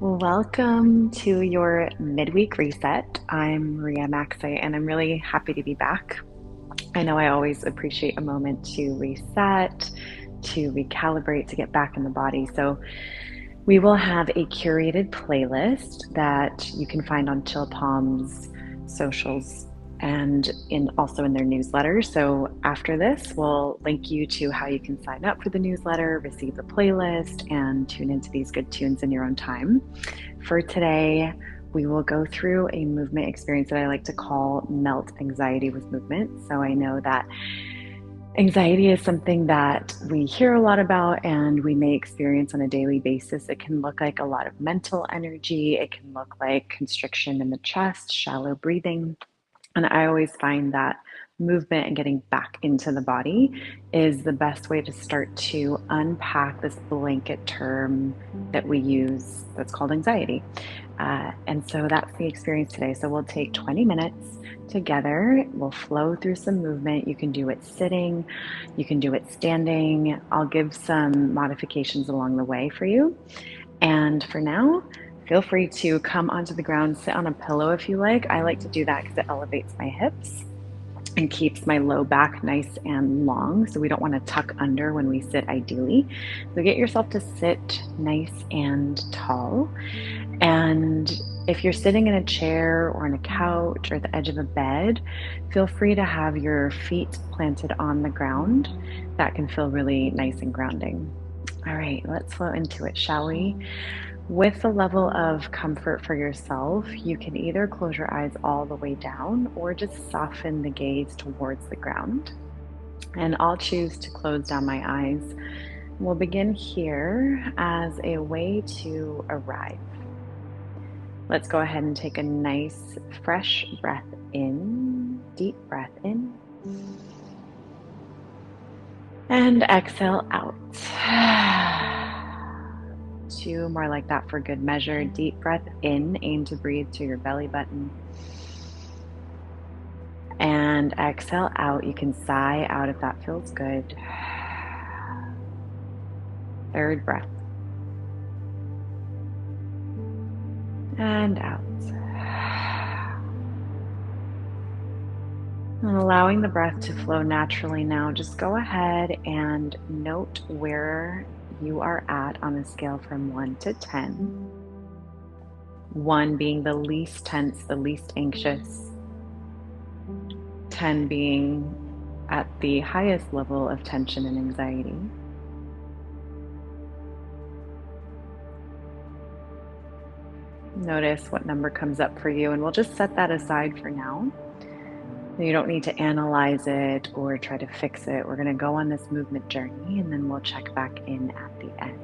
Welcome to your midweek reset. I'm Maria Macsay, and I'm really happy to be back. I know I always appreciate a moment to reset, to recalibrate, to get back in the body. So, we will have a curated playlist that you can find on Chill Palms socials and also in their newsletter. So after this, we'll link you to how you can sign up for the newsletter, receive the playlist, and tune into these good tunes in your own time. For today, we will go through a movement experience that I like to call melt anxiety with movement. So I know that anxiety is something that we hear a lot about and we may experience on a daily basis. It can look like a lot of mental energy. It can look like constriction in the chest, shallow breathing. And I always find that movement and getting back into the body is the best way to start to unpack this blanket term that we use that's called anxiety. And so that's the experience today. So we'll take 20 minutes together. We'll flow through some movement. You can do it sitting, you can do it standing. I'll give some modifications along the way for you. And for now, feel free to come onto the ground, sit on a pillow if you like. I like to do that because it elevates my hips and keeps my low back nice and long. So we don't want to tuck under when we sit ideally. So get yourself to sit nice and tall. And if you're sitting in a chair or on a couch or the edge of a bed, feel free to have your feet planted on the ground. That can feel really nice and grounding. All right, let's flow into it, shall we? With a level of comfort for yourself, you can either close your eyes all the way down or just soften the gaze towards the ground. And I'll choose to close down my eyes. We'll begin here as a way to arrive. Let's go ahead and take a nice, fresh breath in, deep breath in, and exhale out. Two more like that for good measure. Deep breath in, aim to breathe to your belly button. And exhale out. You can sigh out if that feels good. Third breath. And out. And allowing the breath to flow naturally now, just go ahead and note where you are at on a scale from 1 to 10. 1 being the least tense, the least anxious. 10 being at the highest level of tension and anxiety. Notice what number comes up for you, and we'll just set that aside for now. You don't need to analyze it or try to fix it. We're going to go on this movement journey, and then we'll check back in at the end.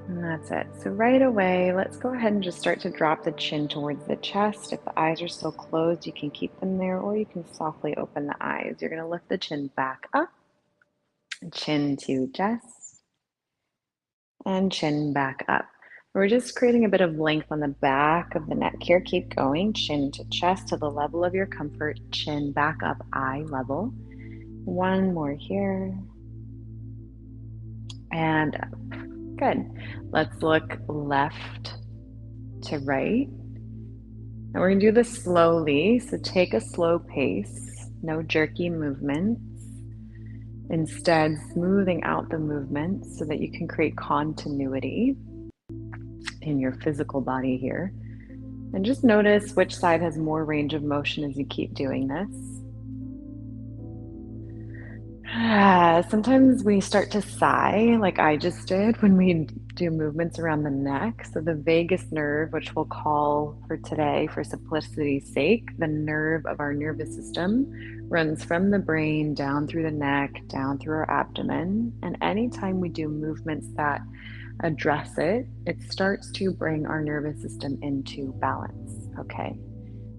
And that's it. So right away, let's go ahead and just start to drop the chin towards the chest. If the eyes are still closed, you can keep them there, or you can softly open the eyes. You're going to lift the chin back up, chin to chest, and chin back up. We're just creating a bit of length on the back of the neck here. Keep going, chin to chest to the level of your comfort, chin back up, eye level. One more here. And up. Good. Let's look left to right. And we're going to do this slowly. So take a slow pace, no jerky movements. Instead, smoothing out the movements so that you can create continuity in your physical body here. And just notice which side has more range of motion as you keep doing this. Sometimes we start to sigh, like I just did when we do movements around the neck. So the vagus nerve, which we'll call for today, for simplicity's sake, the nerve of our nervous system, runs from the brain down through the neck, down through our abdomen. And anytime we do movements that address it, it starts to bring our nervous system into balance. Okay,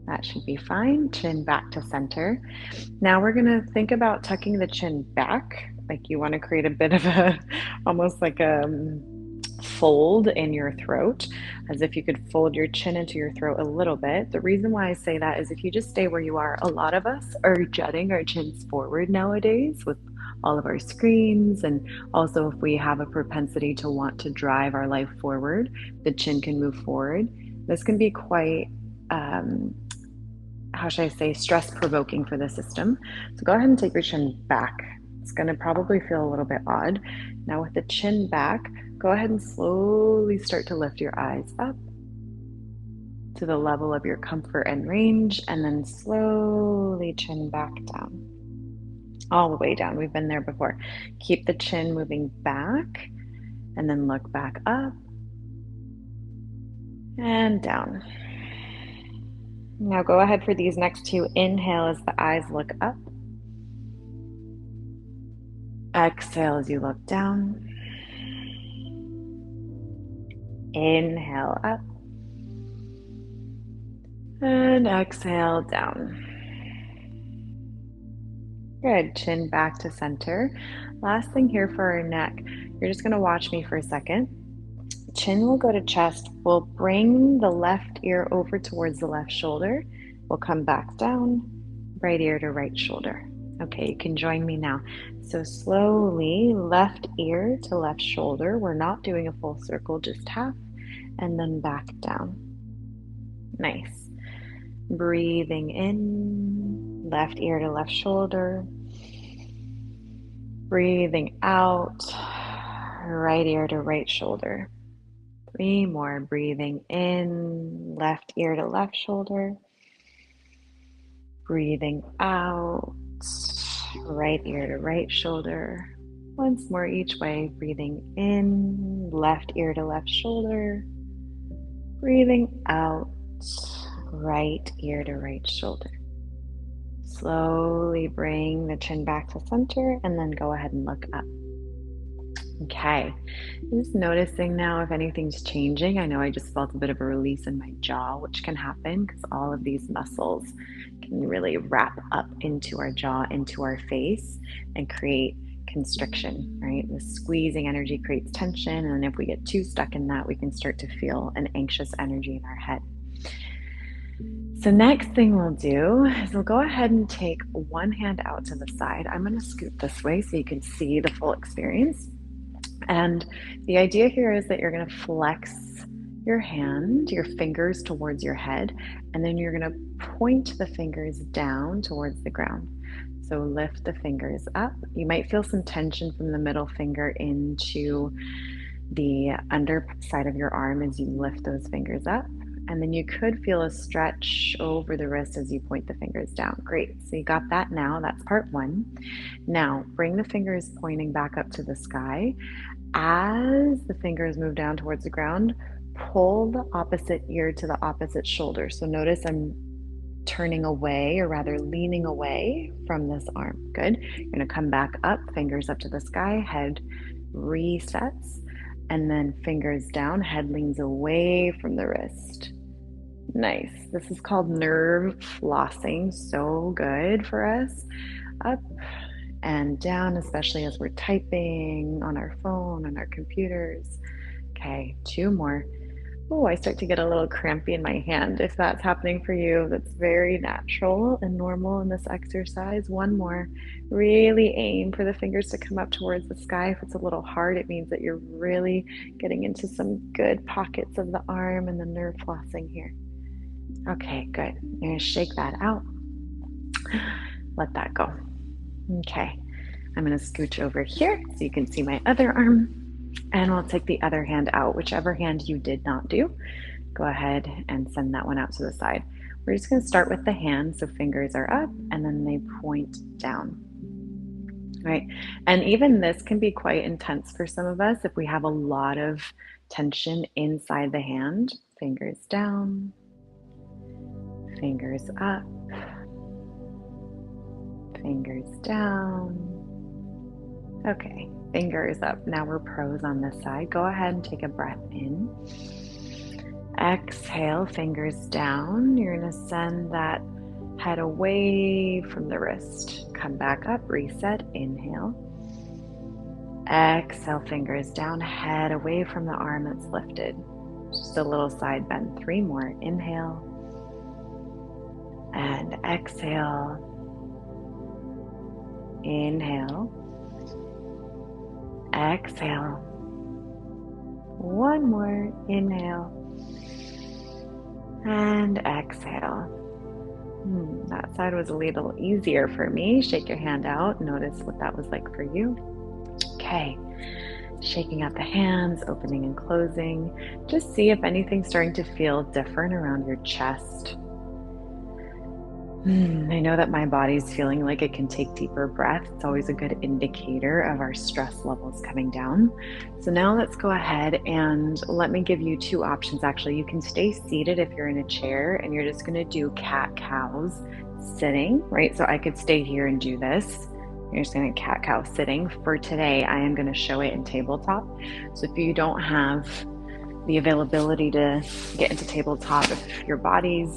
that should be fine. Chin back to center. Now we're going to think about tucking the chin back, like you want to create a bit of a, almost like a fold in your throat, as if you could fold your chin into your throat a little bit. The reason why I say that is if you just stay where you are, a lot of us are jutting our chins forward nowadays with all of our screens. And also, if we have a propensity to want to drive our life forward, the chin can move forward. This can be quite, how should I say, stress provoking for the system. So go ahead and take your chin back. It's going to probably feel a little bit odd. Now, with the chin back, go ahead and slowly start to lift your eyes up to the level of your comfort and range, and then slowly chin back down, all the way down. We've been there before. Keep the chin moving back, and then look back up and down. Now go ahead for these next two. Inhale as the eyes look up. Exhale as you look down. Inhale up. And exhale down. Good. Chin back to center. Last thing here for our neck. You're just going to watch me for a second. Chin will go to chest. We'll bring the left ear over towards the left shoulder. We'll come back down, right ear to right shoulder. Okay, you can join me now. So slowly, left ear to left shoulder. We're not doing a full circle, just half, and then back down. Nice. Breathing in, left ear to left shoulder. Breathing out, right ear to right shoulder. 3 more. Breathing in, left ear to left shoulder. Breathing out, right ear to right shoulder. Once more each way. Breathing in, left ear to left shoulder. Breathing out, right ear to right shoulder. Slowly bring the chin back to center and then go ahead and look up. Okay, just noticing now if anything's changing. I know I just felt a bit of a release in my jaw, which can happen because all of these muscles can really wrap up into our jaw, into our face, and create constriction, right? The squeezing energy creates tension, and if we get too stuck in that, we can start to feel an anxious energy in our head. So next thing we'll do is we'll go ahead and take one hand out to the side. I'm going to scoot this way so you can see the full experience. And the idea here is that you're going to flex your hand, your fingers towards your head, and then you're going to point the fingers down towards the ground. So lift the fingers up. You might feel some tension from the middle finger into the underside of your arm as you lift those fingers up. And then you could feel a stretch over the wrist as you point the fingers down. Great. So you got that now. That's part one. Now bring the fingers pointing back up to the sky. As the fingers move down towards the ground, pull the opposite ear to the opposite shoulder. So notice I'm turning away, or rather leaning away from this arm. Good. You're going to come back up, fingers up to the sky, head resets, and then fingers down, head leans away from the wrist. Nice. This is called nerve flossing. So good for us. Up and down, especially as we're typing on our phone, on our computers. Okay, 2 more. Oh, I start to get a little crampy in my hand. If that's happening for you, that's very natural and normal in this exercise. 1 more. Really aim for the fingers to come up towards the sky. If it's a little hard, it means that you're really getting into some good pockets of the arm and the nerve flossing here. Okay, good. You're going to shake that out. Let that go. Okay, I'm going to scooch over here so you can see my other arm. And we'll take the other hand out, whichever hand you did not do. Go ahead and send that one out to the side. We're just going to start with the hand, so fingers are up and then they point down. Right? And even this can be quite intense for some of us if we have a lot of tension inside the hand. Fingers down, fingers up, fingers down. Okay, fingers up. Now we're pros on this side. Go ahead and take a breath in. Exhale, fingers down. You're going to send that head away from the wrist. Come back up, reset, inhale. Exhale, fingers down, head away from the arm that's lifted. Just a little side bend. 3 more. Inhale. And exhale. Inhale. exhale. One more, inhale and exhale. That side was a little easier for me. Shake your hand out. Notice what that was like for you. Okay, shaking out the hands, opening and closing. Just see if anything's starting to feel different around your chest. I know that my body's feeling like it can take deeper breaths. It's always a good indicator of our stress levels coming down. So now let's go ahead and let me give you two options. Actually, you can stay seated if you're in a chair, and you're just going to do cat-cows sitting, right? So I could stay here and do this. You're just going to cat-cow sitting. For today, I am going to show it in tabletop. So if you don't have the availability to get into tabletop, if your body's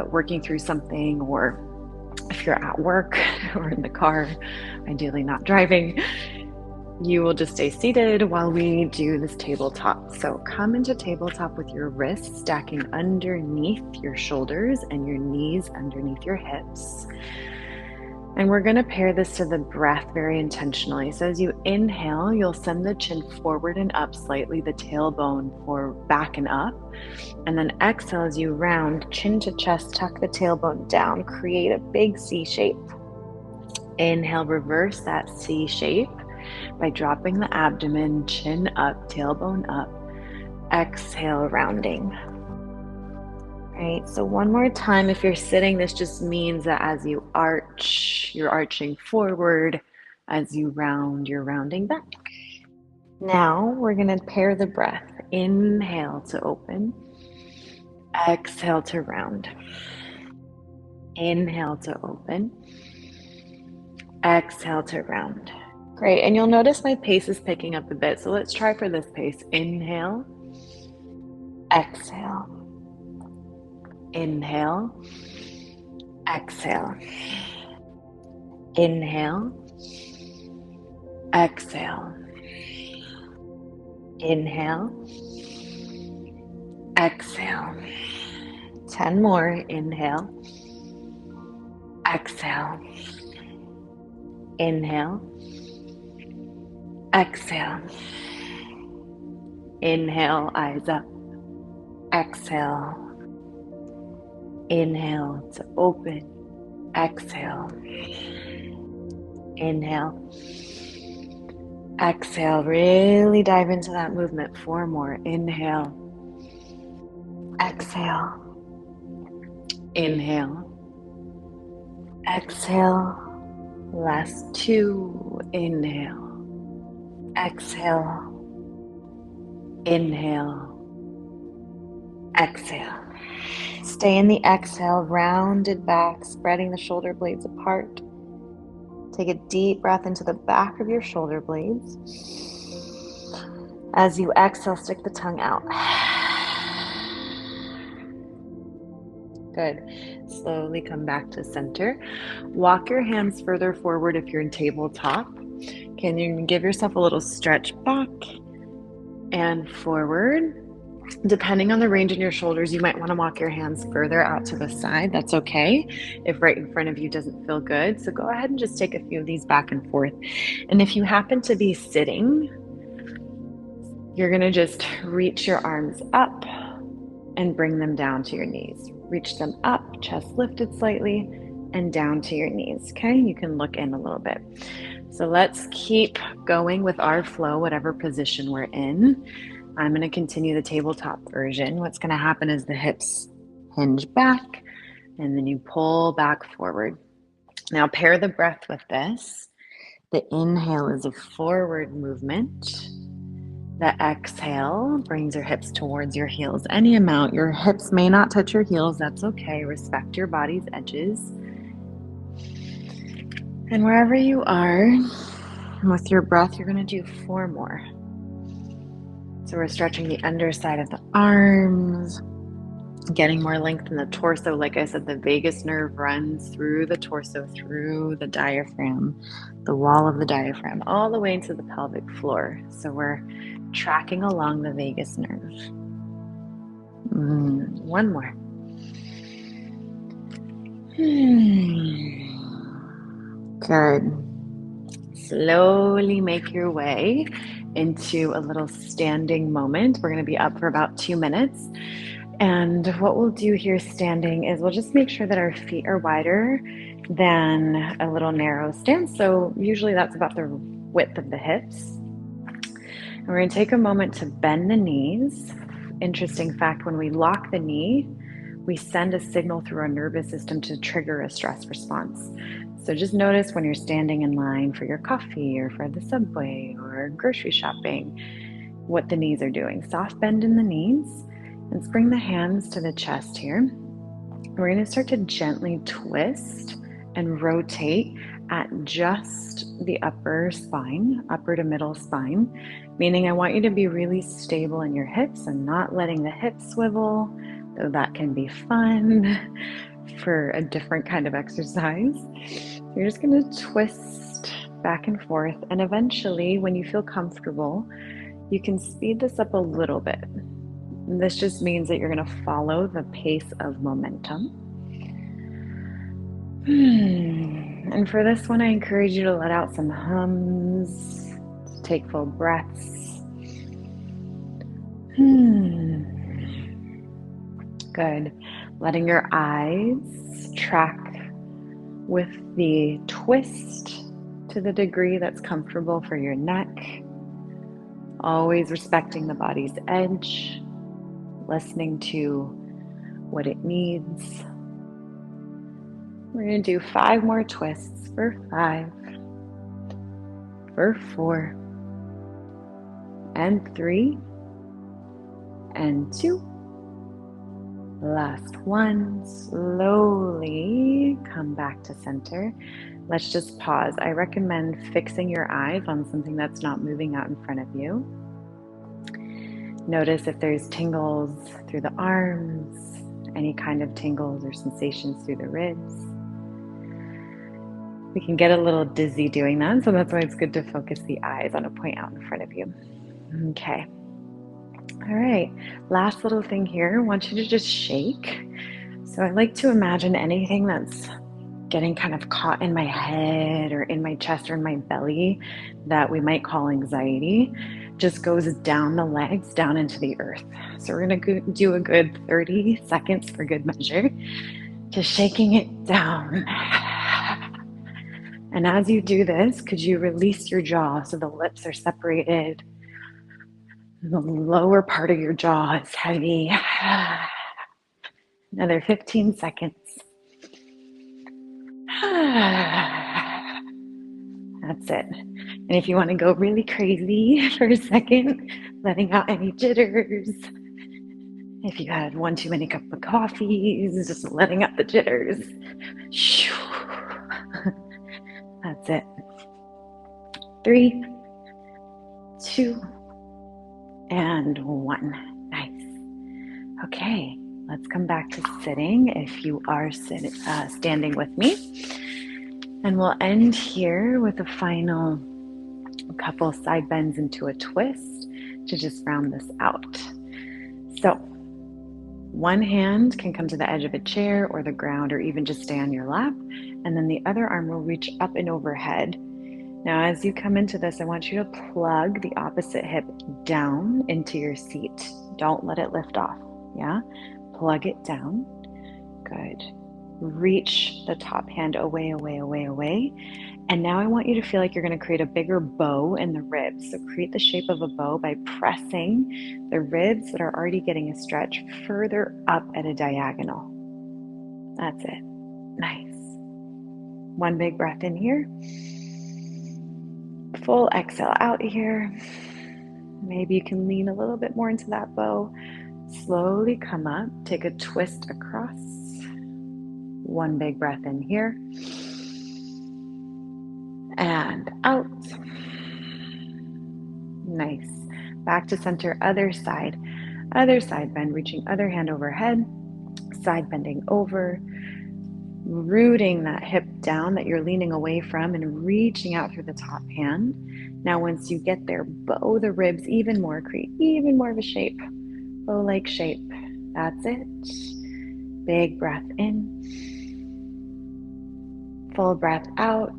working through something, or if you're at work or in the car, ideally not driving, you will just stay seated while we do this tabletop. So come into tabletop with your wrists stacking underneath your shoulders and your knees underneath your hips. And we're going to pair this to the breath very intentionally. So as you inhale, you'll send the chin forward and up slightly, the tailbone for back and up. And then exhale as you round, chin to chest, tuck the tailbone down, create a big C shape. Inhale, reverse that C shape by dropping the abdomen, chin up, tailbone up. Exhale, rounding. Right, so one more time, if you're sitting, this just means that as you arch, you're arching forward. As you round, you're rounding back. Now we're going to pair the breath. Inhale to open. Exhale to round. Inhale to open. Exhale to round. Great, and you'll notice my pace is picking up a bit, so let's try for this pace. Inhale. Exhale. Inhale, exhale, inhale, exhale, inhale, exhale. 10 more. Inhale, exhale, inhale, exhale, inhale, eyes up, exhale. Inhale to open, exhale, inhale, exhale, really dive into that movement. 4 more, inhale, exhale, inhale, exhale, last 2, inhale, exhale, inhale, exhale. Stay in the exhale, rounded back, spreading the shoulder blades apart. Take a deep breath into the back of your shoulder blades. As you exhale, stick the tongue out. Good. Slowly come back to center. Walk your hands further forward if you're in tabletop. Can you give yourself a little stretch back and forward? Depending on the range in your shoulders, you might want to walk your hands further out to the side. That's okay if right in front of you doesn't feel good. So go ahead and just take a few of these back and forth. And if you happen to be sitting, you're going to just reach your arms up and bring them down to your knees. Reach them up, chest lifted slightly, and down to your knees. Okay, you can look in a little bit. So let's keep going with our flow, whatever position we're in. I'm going to continue the tabletop version. What's going to happen is the hips hinge back, and then you pull back forward. Now pair the breath with this. The inhale is a forward movement. The exhale brings your hips towards your heels. Any amount. Your hips may not touch your heels. That's okay. Respect your body's edges. And wherever you are, with your breath, you're going to do 4 more. So we're stretching the underside of the arms, getting more length in the torso. Like I said, the vagus nerve runs through the torso, through the diaphragm, the wall of the diaphragm, all the way into the pelvic floor. So we're tracking along the vagus nerve. 1 more. Good. slowly make your way into a little standing moment. We're going to be up for about 2 minutes. And what we'll do here standing is we'll just make sure that our feet are wider than a little narrow stance. So usually that's about the width of the hips. And we're going to take a moment to bend the knees. Interesting fact, when we lock the knee, we send a signal through our nervous system to trigger a stress response. So just notice when you're standing in line for your coffee or for the subway or grocery shopping, what the knees are doing. Soft bend in the knees and bring the hands to the chest here. We're going to start to gently twist and rotate at just the upper spine, upper to middle spine, meaning I want you to be really stable in your hips and not letting the hips swivel, though that can be fun for a different kind of exercise. You're just going to twist back and forth, and eventually, when you feel comfortable, you can speed this up a little bit. And this just means that you're going to follow the pace of momentum. And for this one, I encourage you to let out some hums, take full breaths. Good. Letting your eyes track with the twist to the degree that's comfortable for your neck. Always respecting the body's edge, listening to what it needs. We're going to do 5 more twists for 5, for 4, and 3, and 2. Last one. Slowly come back to center. Let's just pause. I recommend fixing your eyes on something that's not moving out in front of you. Notice if there's tingles through the arms, any kind of tingles or sensations through the ribs. We can get a little dizzy doing that, so that's why it's good to focus the eyes on a point out in front of you. Okay. All right. Last little thing here, I want you to just shake. So I like to imagine anything that's getting kind of caught in my head or in my chest or in my belly that we might call anxiety just goes down the legs, down into the earth. So we're going to do a good 30 seconds for good measure, just shaking it down. And as you do this, could you release your jaw so the lips are separated? The lower part of your jaw is heavy. Another 15 seconds. That's it. And if you want to go really crazy for a second, letting out any jitters. If you had one too many cup of coffees, just letting out the jitters. That's it. 3, 2, and 1. Nice. Okay, let's come back to sitting if you are standing with me. And we'll end here with a final couple side bends into a twist to just round this out. So one hand can come to the edge of a chair or the ground or even just stay on your lap. And then the other arm will reach up and overhead. Now, as you come into this, I want you to plug the opposite hip down into your seat. Don't let it lift off. Yeah? Plug it down. Good. Reach the top hand away, away, away, away. And now I want you to feel like you're going to create a bigger bow in the ribs. So create the shape of a bow by pressing the ribs that are already getting a stretch further up at a diagonal. That's it. Nice. One big breath in here. Full exhale out here. Maybe you can lean a little bit more into that bow. Slowly come up. Take a twist across. One big breath in here. And out. Nice. Back to center, other side bend, reaching other hand overhead, side bending over, rooting that hip down that you're leaning away from and reaching out through the top hand. Now, once you get there, bow the ribs even more, create even more of a shape, bow-like shape. That's it. Big breath in, full breath out.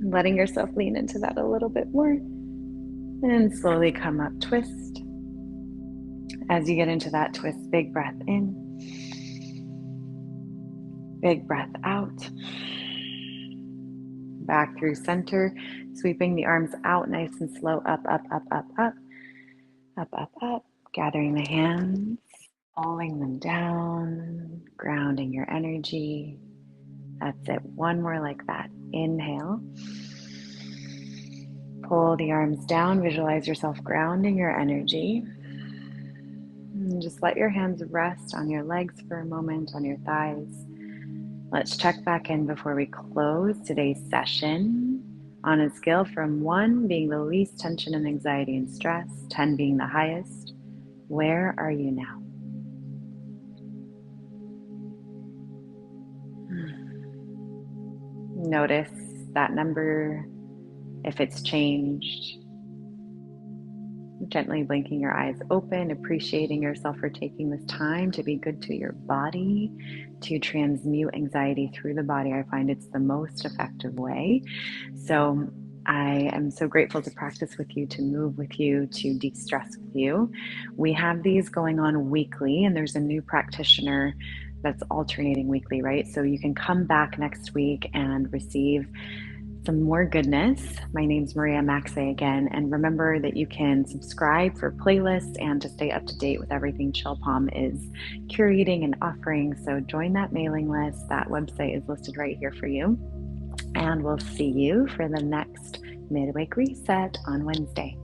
letting yourself lean into that a little bit more. And slowly come up, twist. As you get into that twist, big breath in, big breath out. Back through center, sweeping the arms out nice and slow, up, up, up, up, up, up, up, up. Gathering the hands, pulling them down, grounding your energy. That's it. One more like that. Inhale. Pull the arms down. Visualize yourself grounding your energy. And just let your hands rest on your legs for a moment, on your thighs. Let's check back in before we close today's session. On a scale from 1 being the least tension and anxiety and stress, 10 being the highest, where are you now? Notice that number, if it's changed. Gently blinking your eyes open, appreciating yourself for taking this time to be good to your body, to transmute anxiety through the body. I find it's the most effective way. So I am so grateful to practice with you, to move with you, to de-stress with you. We have these going on weekly, and there's a new practitioner that's alternating weekly, right? So you can come back next week and receive some more goodness. My name's Maria Macsay again, and remember that you can subscribe for playlists and to stay up to date with everything Chill Palm is curating and offering. So join that mailing list. That website is listed right here for you. And we'll see you for the next Midweek Reset on Wednesday.